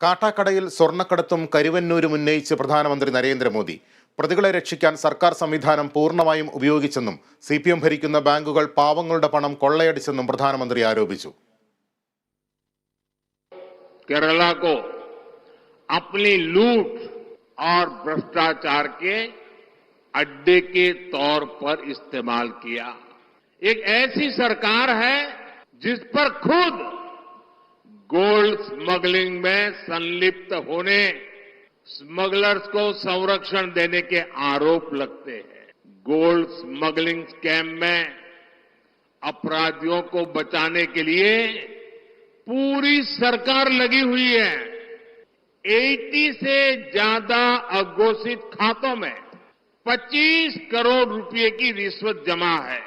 കാട്ടാക്കടയിൽ സ്വർണ്ണക്കടത്തും കരുവന്നൂരും ഉന്നയിച്ച് പ്രധാനമന്ത്രി നരേന്ദ്രമോദി. പ്രതികളെ രക്ഷിക്കാൻ സർക്കാർ സംവിധാനം പൂർണ്ണമായും ഉപയോഗിച്ചെന്നും CPM ഭരിക്കുന്ന ബാങ്കുകൾ പാവങ്ങളുടെ പണം കൊള്ളയടിച്ചെന്നും പ്രധാനമന്ത്രി ആരോപിച്ചു. केरला को अपनी लूट और भ्रष्टाचार के अड्डे के तौर पर इस्तेमाल किया। एक ऐसी सरकार है जिस पर खुद गोल्ड स्मगलिंग में संलिप्त होने स्मगलर्स को संरक्षण देने के आरोप लगते हैं। गोल्ड स्मगलिंग स्कैम में अपराधियों को बचाने के लिए पूरी सरकार लगी हुई है। 80 से ज्यादा अघोषित खातों में 25 करोड़ रुपए की रिश्वत जमा है।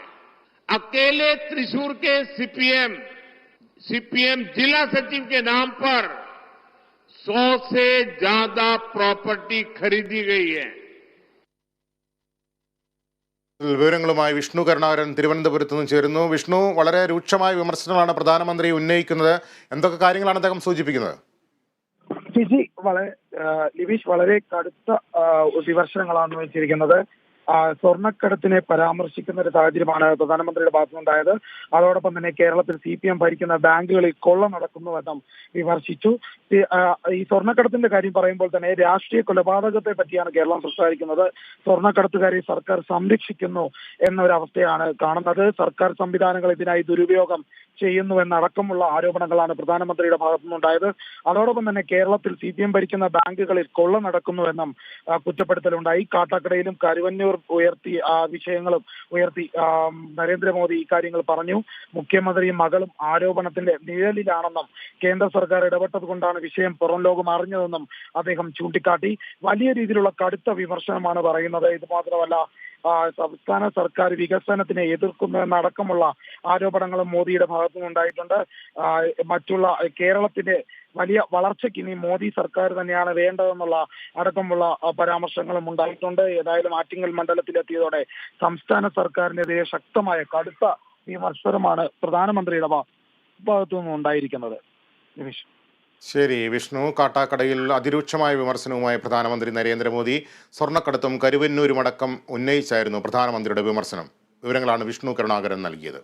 अकेले त्रिशूर के सीपीएम जिला सचिव के नाम पर 100 से ज्यादा प्रॉपर्टी खरीदी गई है। വിവരങ്ങളുമായി വിഷ്ണു കരുണാകരൻ തിരുവനന്തപുരത്ത് നിന്ന് ചേരുന്നു. വിഷ്ണു, വളരെ രൂക്ഷമായ വിമർശനങ്ങളാണ് പ്രധാനമന്ത്രി ഉന്നയിക്കുന്നത്. എന്തൊക്കെ കാര്യങ്ങളാണ് അദ്ദേഹം സൂചിപ്പിക്കുന്നത്? ലിവീഷ്, വളരെ കടുത്ത വിമർശനങ്ങളാണ് വെച്ചിരിക്കുന്നത്. സ്വർണ്ണക്കടത്തിനെ പരാമർശിക്കുന്ന ഒരു സാഹചര്യമാണ് പ്രധാനമന്ത്രിയുടെ ഭാഗത്തുനിന്നുണ്ടായത്. അതോടൊപ്പം തന്നെ കേരളത്തിൽ CPM ഭരിക്കുന്ന ബാങ്കുകളിൽ കൊള്ള നടക്കുന്നുവെന്നും വിമർശിച്ചു. ഈ സ്വർണ്ണക്കടത്തിന്റെ കാര്യം പറയുമ്പോൾ തന്നെ രാഷ്ട്രീയ കൊലപാതകത്തെ പറ്റിയാണ് കേരളം സംസാരിക്കുന്നത്. സ്വർണ്ണക്കടത്തുകാരെ സർക്കാർ സംരക്ഷിക്കുന്നു എന്നൊരവസ്ഥയാണ് കാണുന്നത്. സർക്കാർ സംവിധാനങ്ങൾ ഇതിനായി ദുരുപയോഗം ചെയ്യുന്നുവെന്നടക്കമുള്ള ആരോപണങ്ങളാണ് പ്രധാനമന്ത്രിയുടെ ഭാഗത്തുനിന്നുണ്ടായത്. അതോടൊപ്പം തന്നെ കേരളത്തിൽ CPM ഭരിക്കുന്ന ബാങ്കുകളിൽ കൊള്ള നടക്കുന്നുവെന്നും കുറ്റപ്പെടുത്തലുണ്ടായി. കാട്ടാക്കടയിലും കരുവന്നൂർ വിഷയങ്ങളും ഉയർത്തി നരേന്ദ്രമോദി ഇക്കാര്യങ്ങൾ പറഞ്ഞു. മുഖ്യമന്ത്രിയും മകളും ആരോപണത്തിന്റെ നിഴലിലാണെന്നും കേന്ദ്ര സർക്കാർ ഇടപെട്ടത് കൊണ്ടാണ് വിഷയം പുറം ലോകം അറിഞ്ഞതെന്നും അദ്ദേഹം ചൂണ്ടിക്കാട്ടി. വലിയ രീതിയിലുള്ള കടുത്ത വിമർശനമാണ് പറയുന്നത്. ഇത് മാത്രമല്ല, സംസ്ഥാന സർക്കാർ വികസനത്തിനെ എതിർക്കുന്നതെന്നടക്കമുള്ള ആരോപണങ്ങളും മോദിയുടെ ഭാഗത്തുനിന്നുണ്ടായിട്ടുണ്ട്. മറ്റുള്ള കേരളത്തിന്റെ വലിയ വളർച്ചയ്ക്ക് ഇനി മോദി സർക്കാർ തന്നെയാണ് വേണ്ടതെന്നുള്ള അടക്കമുള്ള പരാമർശങ്ങളും ഉണ്ടായിട്ടുണ്ട്. ഏതായാലും ആറ്റിങ്ങൽ മണ്ഡലത്തിലെത്തിയതോടെ സംസ്ഥാന സർക്കാരിനെതിരെ ശക്തമായ കടുത്ത വിമർശനമാണ് പ്രധാനമന്ത്രിയുടെ ഭാഗത്തുനിന്നും ഉണ്ടായിരിക്കുന്നത്. ശരി വിഷ്ണു, കാട്ടാക്കടയിൽ അതിരൂക്ഷമായ വിമർശനവുമായി പ്രധാനമന്ത്രി നരേന്ദ്രമോദി. സ്വർണ്ണക്കടത്തും കരുവന്നൂരുമടക്കം ഉന്നയിച്ചായിരുന്നു പ്രധാനമന്ത്രിയുടെ വിമർശനം. വിവരങ്ങളാണ് വിഷ്ണു കരുണാകരൻ നൽകിയത്.